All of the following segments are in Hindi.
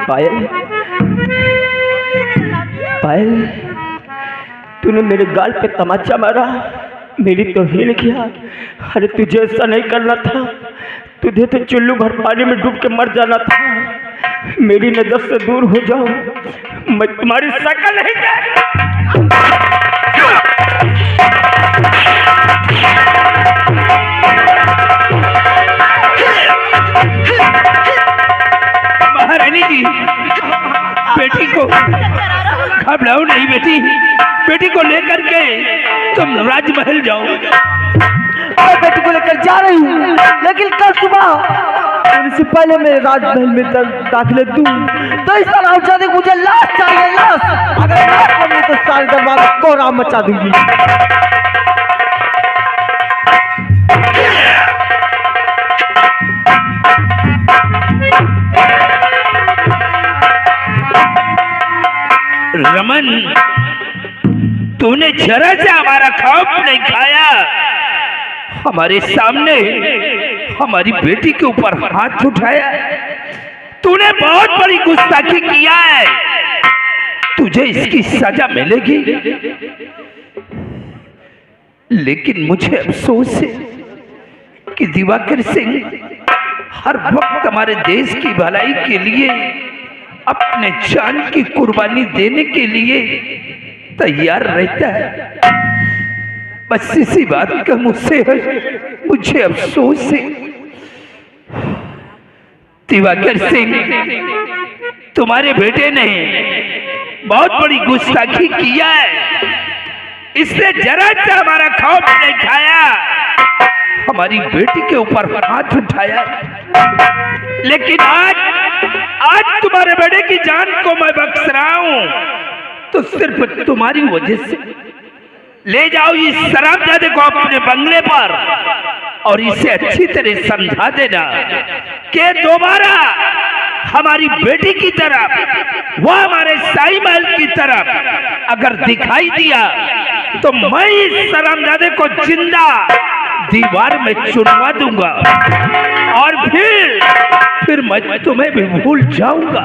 पायल, पायल, तूने मेरे गाल पे तमाचा मारा, मेरी तौहीन किया। अरे तुझे ऐसा नहीं करना था, तुझे तो चुल्लू भर पानी में डूब के मर जाना था। मेरी नजर से दूर हो जाओ, मैं तुम्हारी शक्ल नहीं महारानी जी, बेटी को घबराओ नहीं बेटी, बेटी को लेकर के तुम राजमहल जाओ। मैं बेटी को लेकर जा रही हूँ, लेकिन कल सुबह इससे पहले मैं राजमहल में दाखिले दूं तो इस हरामजादे को मुझे लाश चाहिए, लाश। अगर लाश बनी तो सारे दरबार में कोहराम मचा दूंगी। रमन, तूने जरा से हमारा खौफ नहीं खाया, हमारे सामने हमारी बेटी के ऊपर हाथ उठाया। तूने बहुत बड़ी गुस्ताखी किया है, तुझे इसकी सजा मिलेगी। लेकिन मुझे अफसोस है कि दिवाकर सिंह हर वक्त हमारे देश की भलाई के लिए अपने जान की कुर्बानी देने के लिए तैयार रहता है। बस इसी बात का मुझे अफसोस है। दिवाकर सिंह, तुम्हारे बेटे ने बहुत बड़ी गुस्ताखी किया है, इसने जरा सा हमारा खौफ नहीं खाया, हमारी बेटी के ऊपर हाथ उठाया। लेकिन आज तुम्हारे बेटे की जान को मैं बख्श रहा हूं तो सिर्फ तुम्हारी वजह से। ले जाओ इस शराबजादे को अपने बंगले पर और इसे अच्छी तरह समझा देना कि दोबारा हमारी बेटी की तरफ, वह हमारे शाही महल की तरफ अगर दिखाई दिया तो मैं इस शराबजादे को जिंदा दीवार में चुनवा दूंगा और फिर मैं तुम्हें भी भूल जाऊंगा।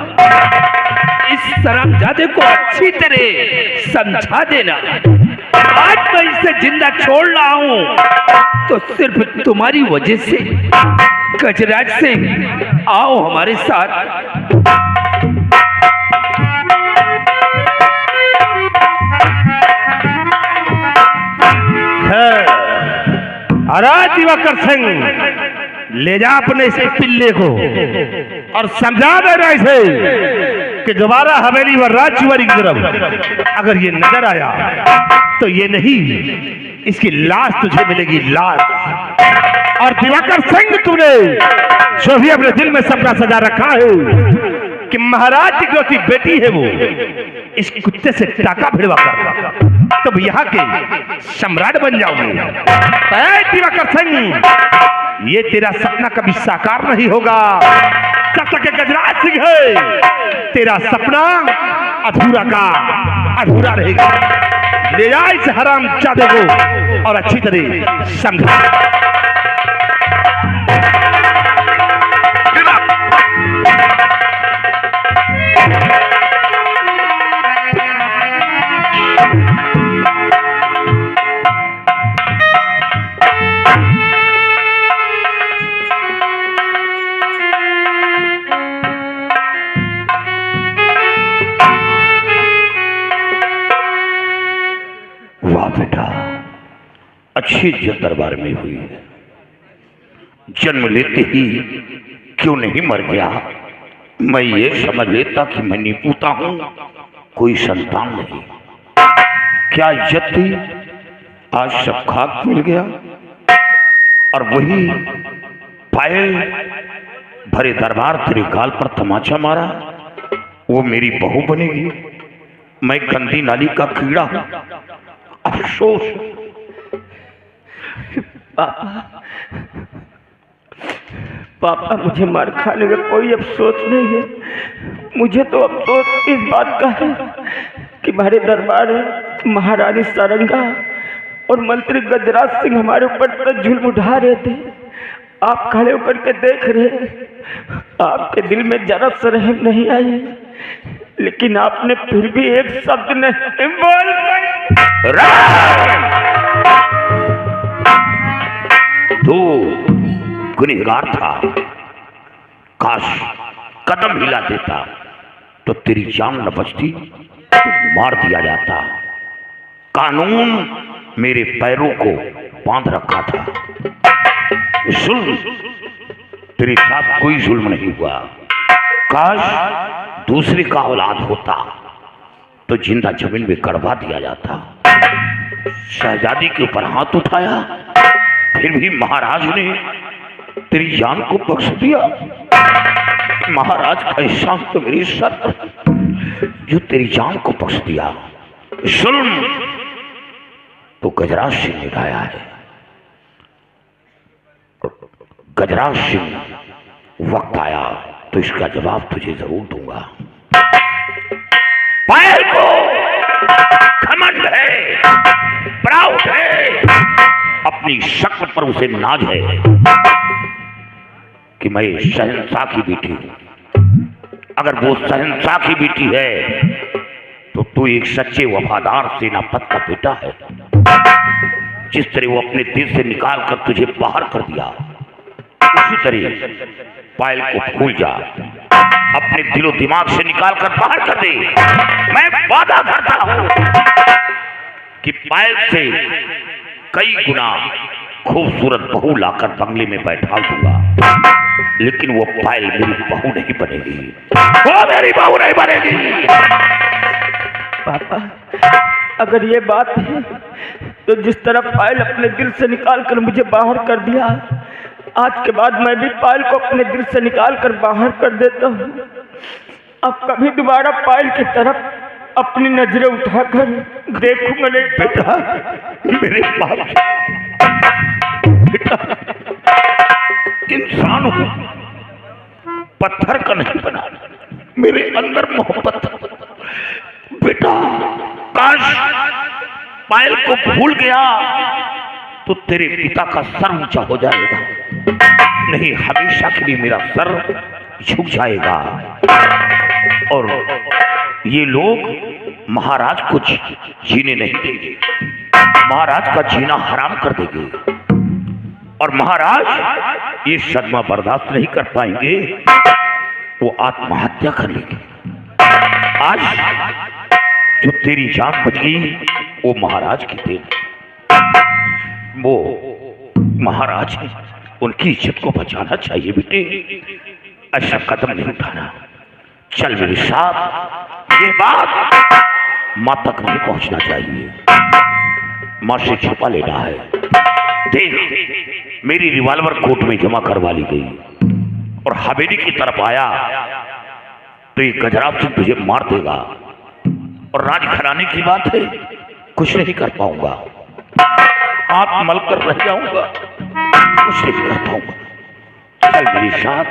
इस शराबजादे को अच्छी तरह समझा देना। आज मैं इसे जिंदा छोड़ रहा हूं तो सिर्फ तुम्हारी वजह से। गजराज सिंह, आओ हमारे साथ। अरे दिवाकर सिंह, ले जा अपने इस पिल्ले को और समझा देना इसे कि दोबारा हवेली व राजकुमारी की तरफ अगर ये नजर आया तो ये नहीं, इसकी लाश तुझे मिलेगी, लाश। और दिवाकर सिंह, तुमने जो भी अपने दिल में सपना सजा रखा है कि महाराज की इकलौती बेटी है वो इस कुत्ते से टाका भिड़वा कर तुम यहाँ के सम्राट बन जाओगे। दिवाकर सिंह, ये तेरा सपना कभी साकार नहीं होगा जब तक गजराज सिंह है। तेरा सपना अधूरा का अधूरा रहेगा। ले जा इस हरामजादे को और अच्छी तरह समझा। अच्छी इज्जत दरबार में हुई है। जन्म लेते ही क्यों नहीं मर गया? मैं ये समझ लेता कि मैं निपूता हूं, कोई संतान नहीं। क्या इज्जत थी, आज सब खाक मिल गया। और वही पायल भरे दरबार तेरे गाल पर तमाचा मारा, वो मेरी बहू बनेगी। मैं गंदी नाली का कीड़ा हूं। अफसोस। पापा, मुझे मार खाने का कोई अफसोस नहीं है। मुझे तो अफसोस इस बात का है कि हमारे दरबार में महारानी सारंगा और मंत्री गजराज सिंह हमारे ऊपर जुल्म उठा रहे थे। आप खड़े होकर के देख रहे, आपके दिल में जरा सा रहम नहीं आई, लेकिन आपने फिर भी एक शब्द नहीं बोल तू गुनहगार था। काश कदम हिला देता तो तेरी जान न बचती, तो मार दिया जाता। कानून मेरे पैरों को बांध रखा था। जुल्म तेरे साथ कोई जुल्म नहीं हुआ। काश दूसरे का औलाद होता तो जिंदा जमीन में गड़वा दिया जाता। शहजादी के ऊपर हाथ उठाया, फिर भी महाराज ने तेरी जान को बख्श दिया। महाराज का एहसान तो मेरी सर पर, जो तेरी जान को बख्श दिया। जुल्म तो गजराज सिंह ने ढाया है। गजराज सिंह वक्त आया तो इसका जवाब तुझे जरूर दूंगा। पायल को घमंड है, प्राउड है, अपनी शक्ल पर उसे नाज है कि मैं शहंशाह की बेटी हूं। अगर वो शहंशाह की बेटी है तो तू एक सच्चे वफादार सेनापति का बेटा है। जिस तरह वो अपने दिल से निकाल कर तुझे बाहर कर दिया, उसी तरह पायल को भूल जा, अपने दिलो दिमाग से निकाल कर बाहर कर दे। मैं वादा करता हूं कि पायल से कई गुना खूबसूरत बहू लाकर बंगले में बैठा दूंगा, लेकिन वो पायल मेरी बहू नहीं बनेगी। वो मेरी बहू नहीं बनेगी। पापा, अगर ये बात है तो जिस तरह पायल अपने दिल से निकाल कर मुझे बाहर कर दिया, आज के बाद मैं भी पायल को अपने दिल से निकाल कर बाहर कर देता हूँ। अब कभी दोबारा पायल की तरफ अपनी नजरें उठाकर देखूंगा नहीं। बेटा, मेरे बाप, बेटा इंसान हूं, पत्थर का नहीं बना। मेरे अंदर मोहब्बत। बेटा काश पायल को भूल गया तो तेरे पिता का सर ऊंचा हो जाएगा। नहीं, हमेशा के लिए मेरा सर झुक जाएगा और ये लोग महाराज को जीने नहीं देंगे। महाराज का जीना हराम कर देंगे और महाराज ये सदमा बर्दाश्त नहीं कर पाएंगे, वो आत्महत्या कर लेंगे। आज जो तेरी जान बच गई वो महाराज की देन, वो महाराज उनकी इज्जत को बचाना चाहिए। बेटे ऐसा कदम नहीं उठाना। चल मेरे साथ। ये बात मां तक नहीं पहुंचना चाहिए, मां से छुपा लेना है। देख, मेरी रिवॉल्वर कोर्ट में जमा करवा ली गई और हवेली की तरफ आया तो ये गजराज सिंह तुझे मार देगा और राजघराने की बात है, कुछ नहीं कर पाऊंगा। हाथ मल कर रह जाऊंगा, कुछ नहीं कर पाऊंगा। चल मेरे साथ।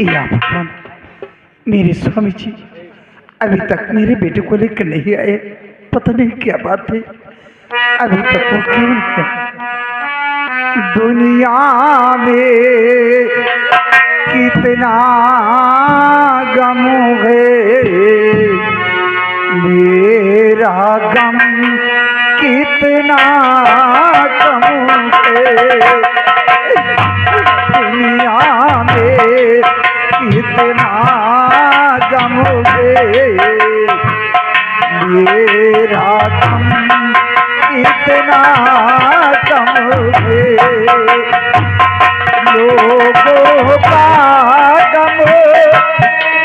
या भगवान, मेरे स्वामी जी अभी तक मेरे बेटे को लेकर नहीं आए। पता नहीं क्या बात है, अभी तक वो क्यों नहीं है। दुनिया में कितना गम है, मेरा गम कितना कम है। दुनिया में कितना गम है, मेरा गम कितना कम है। लोगों का गम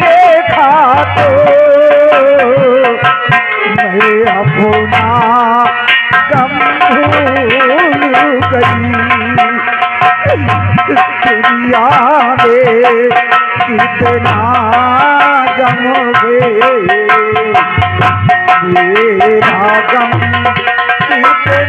देखा तो मैं अपना गम भूल गई। दुनिया में कितना गम है, मेरा गम कितना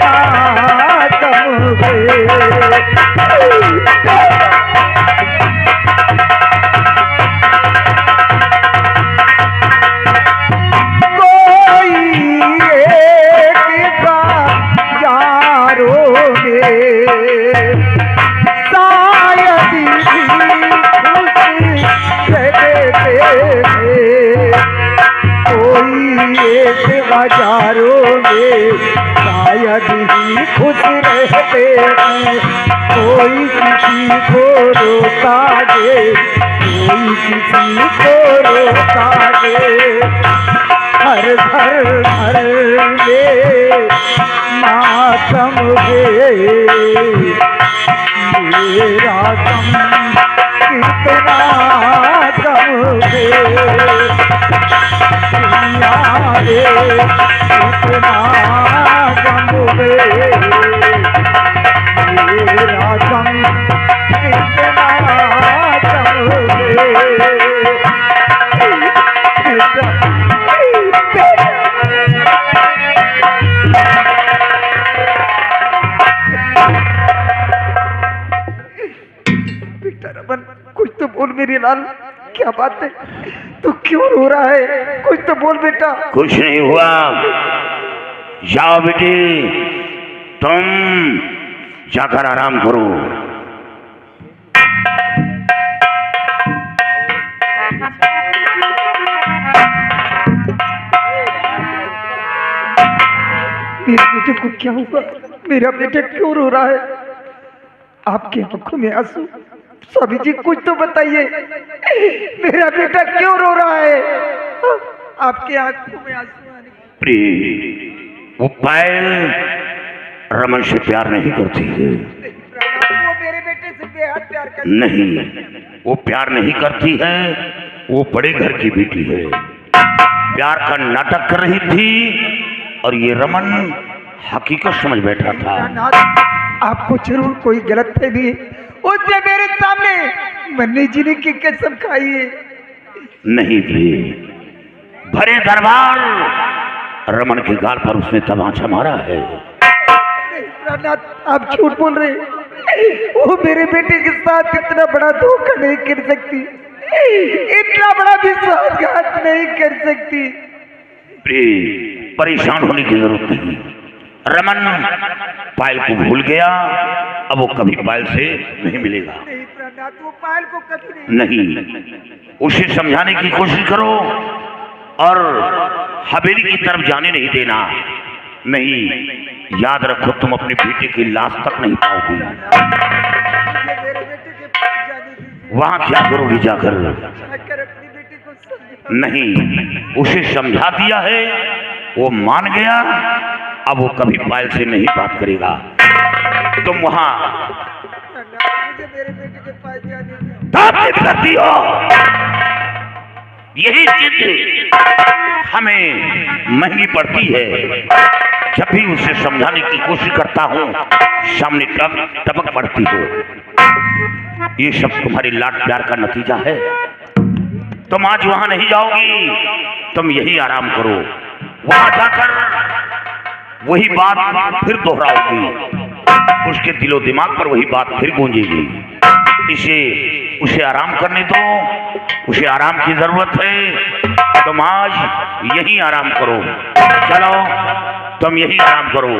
शायद ही खुश रहते हैं। कोई किसी को रोता दे, कोई किसी को रोता दे। हर घर घर में मातम है, मेरा गम कितना गम है। दुनिया में कितना गम है, मेरा गम कितना गम रमन, कुछ तो बोल मेरी लाल, क्या बात है? तू क्यों रो रहा है? कुछ तो बोल बेटा। कुछ नहीं हुआ, जाओ बेटी, तुम जाकर आराम करो। मेरे बेटे को क्या हुआ? मेरा बेटा क्यों रो रहा है? आपकी आंखों में आंसू? स्वामी जी कुछ तो बताइए, मेरा बेटा क्यों रो रहा है? आपकी आंखों में आंसू आने? वो पायल रमन से प्यार नहीं करती है। वो मेरे बेटे से बेहद प्यार करती है। नहीं, वो प्यार नहीं करती है, वो बड़े घर की बेटी है। प्यार का नाटक कर रही थी और ये रमन हकीकत समझ बैठा था। आपको जरूर कोई गलत फहमी, उसने मेरे सामने मन्नी जी ने की कसम खाई है। नहीं भी, भरे दरबार रमन के गाल पर उसने तमाचा मारा है। आप झूठ बोल रहे हैं। वो मेरे बेटे के साथ इतना बड़ा धोखा नहीं कर सकती, इतना बड़ा विश्वासघात नहीं कर सकती। परेशान होने की जरूरत नहीं। रमन पायल को भूल गया, अब वो कभी पायल से नहीं मिलेगा। नहीं प्रहलाद, वो पायल को कभी नहीं, उसे समझाने की कोशिश करो और हवेली की तरफ जाने नहीं देना। नहीं, याद रखो तुम अपने बेटे की लाश तक नहीं पाओगी। मेरे बेटे के पास जाने दीजिए। वहां क्या करोगी जाकर? जाकर अपनी बेटी को समझा। नहीं, उसे समझा दिया है, वो मान गया, अब वो कभी पायल से नहीं बात करेगा। तुम वहां मुझे मेरे बेटे के पास जाने दीजिए। ताकीद करती हो, यही जिद हमें महंगी पड़ती है। जब भी उसे समझाने की कोशिश करता हूँ, सामने टपक पड़ती हो। ये सब तुम्हारी लाड प्यार का नतीजा है। तुम आज वहां नहीं जाओगी, तुम यही आराम करो। वहां जाकर वही बात फिर दोहराओगी, उसके दिलो दिमाग पर वही बात फिर गूंजेगी। उसे आराम करने दो, उसे आराम की जरूरत है। तुम आज यही आराम करो, चलो तुम यही आराम करो।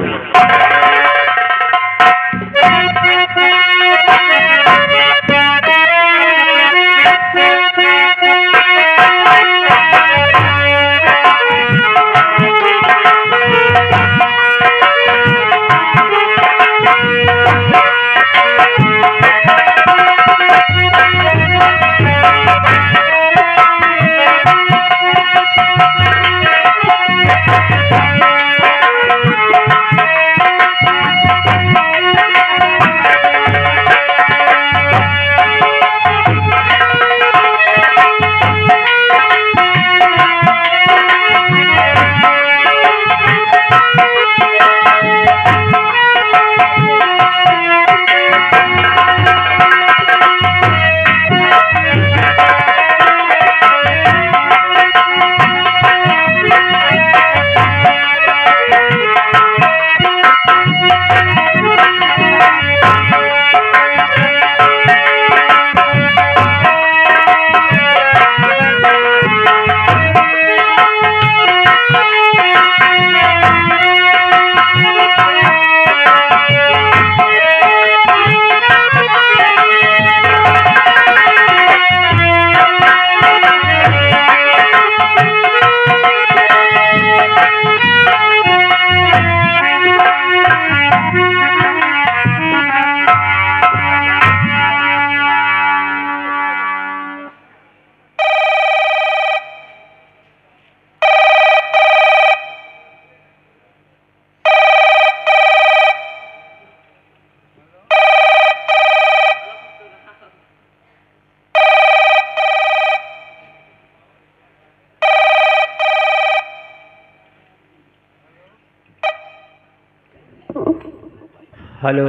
हेलो।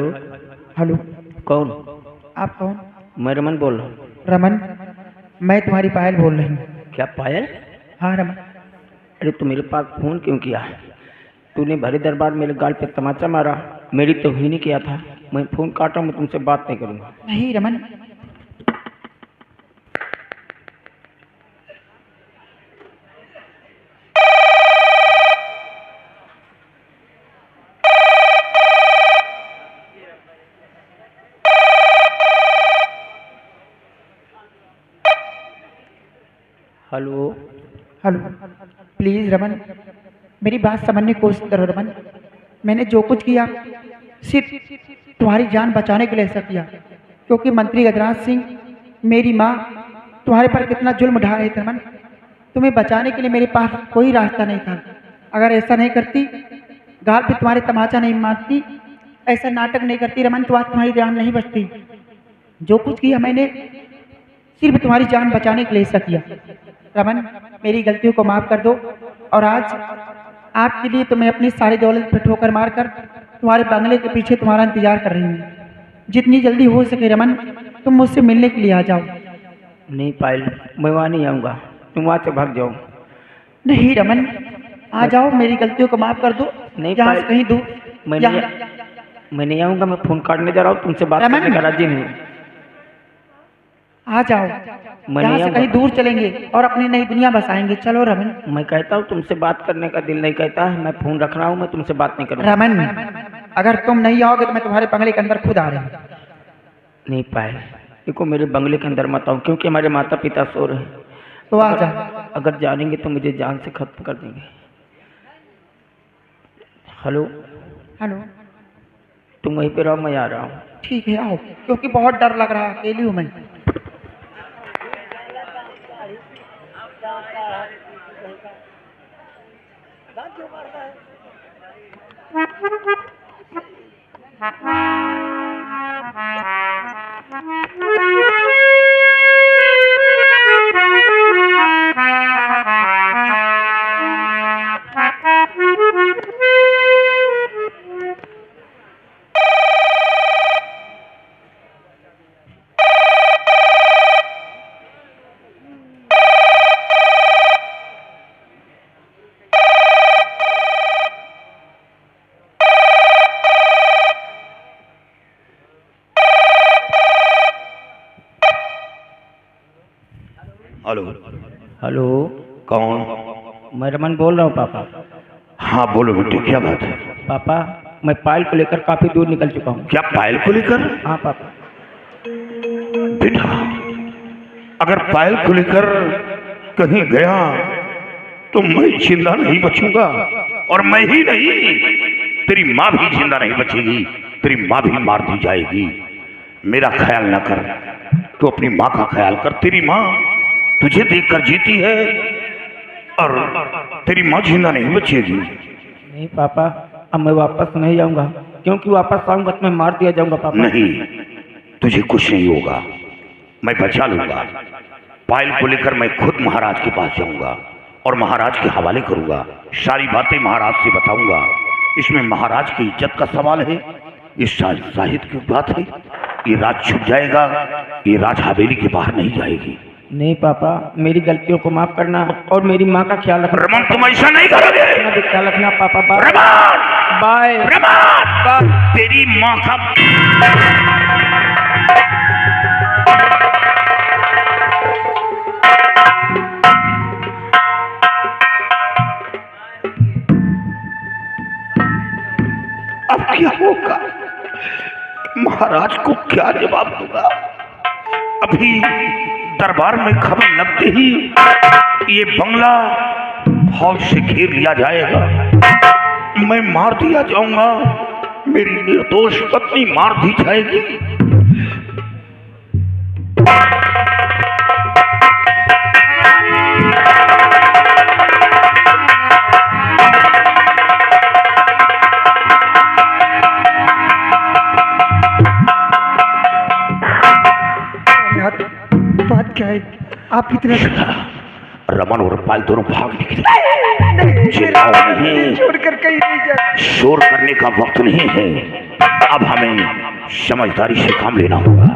हेलो, कौन? आप कौन? मैं रमन बोल रहा हूँ। रमन, मैं तुम्हारी पायल बोल रही हूँ। क्या पायल? हाँ रमन। अरे तू मेरे पास फ़ोन क्यों किया? तूने भरे दरबार मेरे गाल पे तमाचा मारा, मेरी तौहीन किया था। मैं फ़ोन काटा हूँ, मैं तुमसे बात नहीं करूँगा। नहीं Raman, hello. Hello. Please Raman, मेरी बात समझने की कोशिश करो रमन। मैंने जो कुछ किया सिर्फ तुम्हारी जान बचाने के लिए ऐसा किया, क्योंकि मंत्री गजराज सिंह, मेरी माँ तुम्हारे पर कितना जुल्म ढा रहे थे रमन। तुम्हें बचाने के लिए मेरे पास कोई रास्ता नहीं था। अगर ऐसा नहीं करती, गाल पे तुम्हारे तमाचा नहीं मारती, ऐसा नाटक नहीं करती रमन, तो आज तुम्हारी जान नहीं बचती। जो कुछ किया मैंने सिर्फ तुम्हारी जान बचाने के लिए ऐसा किया। रमन, मेरी गलतियों को माफ़ कर दो। और आज आपके लिए तो मैं अपनी सारी दौलत पे ठोकर मारकर तुम्हारे बंगले के पीछे तुम्हारा इंतजार कर रही हूँ। जितनी जल्दी हो सके रमन, तुम मुझसे मिलने के लिए आ जाओ। नहीं पायल, मैं वहाँ नहीं आऊँगा, तुम वहाँ से भाग जाओ। नहीं रमन, आ जाओ, मेरी गलतियों को माफ़ कर दो। नहीं यहाँ से पायल, कहीं दूर, मैं नहीं आऊँगा। मैं फ़ोन काटने जा रहा हूँ, तुमसे बात रमन, करने का राजी नहीं। आ जाओ, मैं यहाँ नहीं से कहीं आऊँगा। दूर चलेंगे और अपनी नई दुनिया बसाएंगे। चलो रमन। मैं कहता हूँ तुमसे बात करने का दिल नहीं कहता है, मैं फ़ोन रख रहा हूँ, मैं तुमसे बात नहीं करूँगा। रमन, अगर तुम नहीं आओगे तो मैं तुम्हारे बंगले के अंदर खुद आ रही हूँ। नहीं पायल, देखो मेरे बंगले के अंदर मत आओ, क्योंकि हमारे माता पिता सो रहे हैं। तो आ जाओ। अगर जानेंगे तो मुझे जान से खत्म कर देंगे। हेलो। हेलो। तुम वहीं पे रहो, मैं आ रहा हूँ। ठीक है, आओ, क्योंकि बहुत डर लग रहा है, अकेली हूँ मैं। हेलो। हेलो। कौन? मैं रमन बोल रहा हूँ पापा। हाँ बोलो बेटे, क्या बात है? पापा, मैं पायल को लेकर काफ़ी दूर निकल चुका हूँ। क्या पायल को लेकर? हाँ पापा। बेटा, अगर पायल को लेकर कहीं गया तो मैं जिंदा नहीं बचूंगा, और मैं ही नहीं, तेरी माँ भी जिंदा नहीं बचेगी, तेरी माँ भी मार दी जाएगी। मेरा ख्याल ना कर, तू अपनी माँ का ख्याल कर। तेरी माँ तुझे देखकर जीती है, और तेरी माँ जिंदा नहीं बचेगी। नहीं पापा, अब मैं वापस नहीं आऊँगा, क्योंकि वापस आऊँगा तो मैं मार दिया जाऊँगा पापा। नहीं, तुझे कुछ नहीं होगा, मैं बचा लूंगा। पायल को लेकर मैं खुद महाराज के पास जाऊंगा और महाराज के हवाले करूंगा। सारी बातें महाराज से बताऊंगा। इसमें महाराज की इज्जत का सवाल है, ये साहित्य की बात है। ये राज छुप जाएगा, ये राज हवेली के बाहर नहीं जाएगी। नहीं पापा, मेरी गलतियों को माफ करना और मेरी माँ का ख्याल रखना। रमन, तुम ऐसा नहीं करोगे। अपना भी ख्याल रखना पापा। Bye Raman, bye. रमन, तेरी माँ का अब क्या होगा? महाराज को क्या जवाब दूंगा? अभी दरबार में खबर लगते ही ये बंगला फौज से घेर लिया जाएगा, मैं मार दिया जाऊंगा, मेरी निर्दोष पत्नी मार दी जाएगी। बात क्या है? आप इतने रमन और पायल दोनों भाग निकले। चिल्लाओ नहीं, छोड़कर कहीं नहीं जा। शोर करने का वक्त नहीं है, अब हमें समझदारी से काम लेना होगा।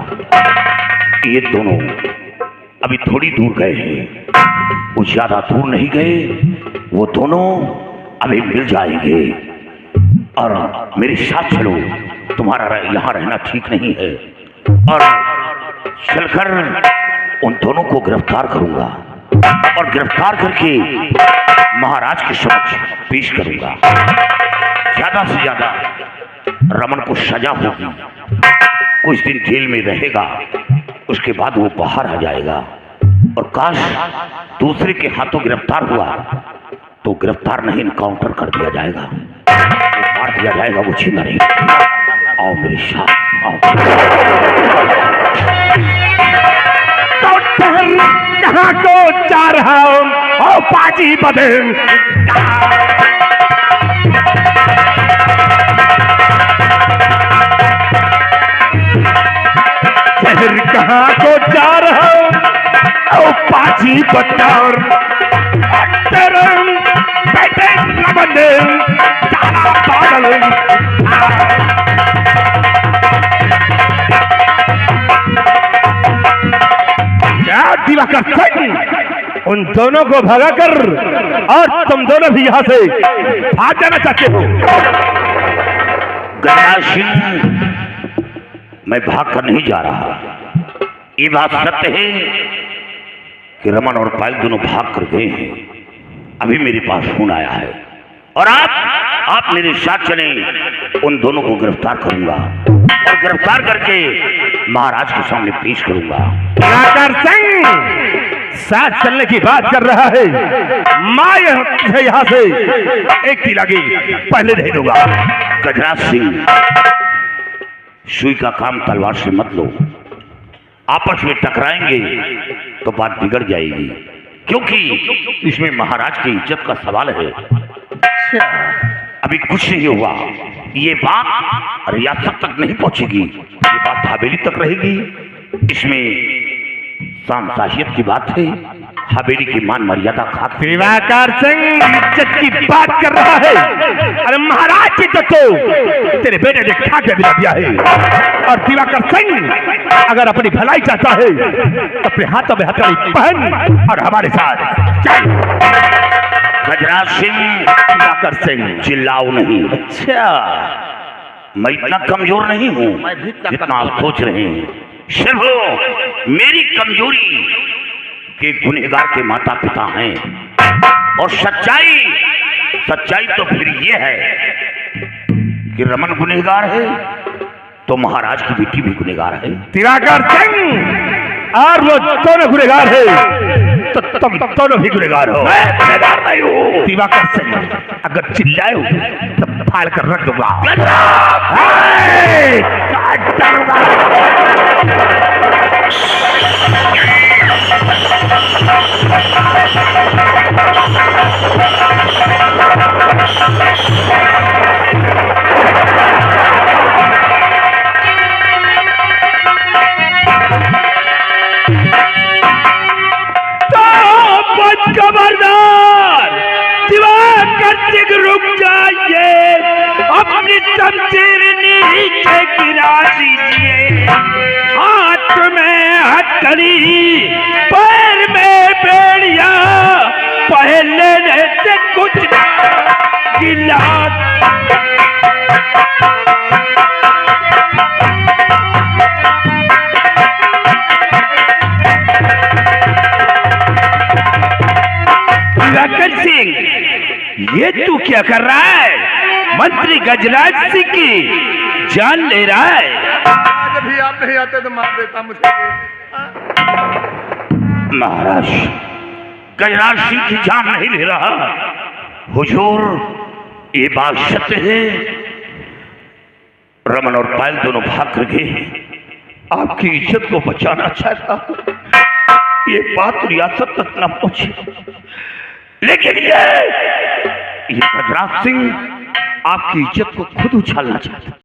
ये दोनों अभी थोड़ी दूर गए हैं, वो ज्यादा दूर नहीं गए, वो दोनों अभी मिल जाएंगे। और मेरे साथ चलो, तुम्हारा यहाँ रहना ठीक नहीं है। और चलकर उन दोनों को गिरफ्तार करूंगा और गिरफ्तार करके महाराज के समक्ष पेश करूंगा। ज्यादा से ज्यादा रमन को सजा होगी, कुछ दिन जेल में रहेगा, उसके बाद वो बाहर आ जाएगा। और काश दूसरे के हाथों गिरफ्तार हुआ तो गिरफ्तार नहीं, इनकाउंटर कर दिया जाएगा, मार दिया जाएगा, वो जिंदा नहीं। आओ मेरे साथ, आओ। कहाँ को जा रहा हूँ? ओ पाजी बदन, शहर कहाँ को जा रहा हूँ? ओ पाजी बदन, बेटे रमन जाना पागल। दिवाकर सिंह, उन दोनों को भगाकर और तुम दोनों भी यहाँ से भाग जाना चाहते हो? गजराज सिंह, मैं भाग कर नहीं जा रहा। ये बात सत्य है कि रमन और पायल दोनों भाग कर गए हैं। अभी मेरे पास फोन आया है और आप मेरे साथ चलें, उन दोनों को गिरफ्तार करूंगा और गिरफ्तार करके महाराज के सामने पेश करूंगा। दिवाकर सिंह साथ चलने की बात कर रहा है, मैं यहाँ से एक की लगी पहले नहीं दूंगा। गजराज सिंह, सुई का काम तलवार से मत लो, आपस में टकराएंगे तो बात बिगड़ जाएगी, क्योंकि इसमें महाराज की इज्जत का सवाल है। अभी कुछ नहीं हुआ, ये बात रियासत तक नहीं पहुंचेगी, ये बात हवेली तक रहेगी। इसमें शान-शाहियत की बात है, हवेली की मान मर्यादा खाते। दिवाकर सिंह इज्जत की बात कर रहा है, अरे महाराज की इज्जत तो तेरे बेटे ने खा के मिला दिया है। और दिवाकर सिंह अगर अपनी भलाई चाहता है तो अपने हाथों में हथकड़ी पहन और हमारे साथ चल। गजराज सिंह, दिवाकर सिंह, चिल्लाओ नहीं। अच्छा, मैं इतना कमजोर नहीं हूँ जितना आप सोच रहे हैं। सिर्फ मेरी कमजोरी के गुनहगार के माता पिता हैं, और सच्चाई तो फिर ये है कि रमन गुनहगार है तो महाराज की बेटी भी गुनहगार है। दिवाकर सिंह और वो दोनों गुनहगार है तो तुम दोनों भी गुनहगार हो। मैं गुनहगार नहीं हूँ। दिवाकर सिंह, अगर चिल्लाए हो तो फाड़ कर रख दूंगा। काट डालूंगा। खबरदार, दिवाकर सिंह रुक जाइए, अपनी शमशीर नीचे गिरा दीजिए। हाथ में हथकड़ी, पैर में बेड़िया, पहले से कुछ गिला। दिवाकर सिंह, ये तू क्या कर रहा है? मंत्री गजराज सिंह की जान ले रहा है। आज भी आप नहीं आते तो मार देता मुझे। महाराज, गजराज सिंह की जान नहीं ले रहा। हुजूर, ये बात सत्य है, रमन और पायल दोनों भाग कर गए। आपकी इज्जत को बचाना चाहता हूं, ये बात रियासत तक न पहुंचे, लेकिन ये गजराज सिंह आपकी इज्जत को खुद उछालना चाहता।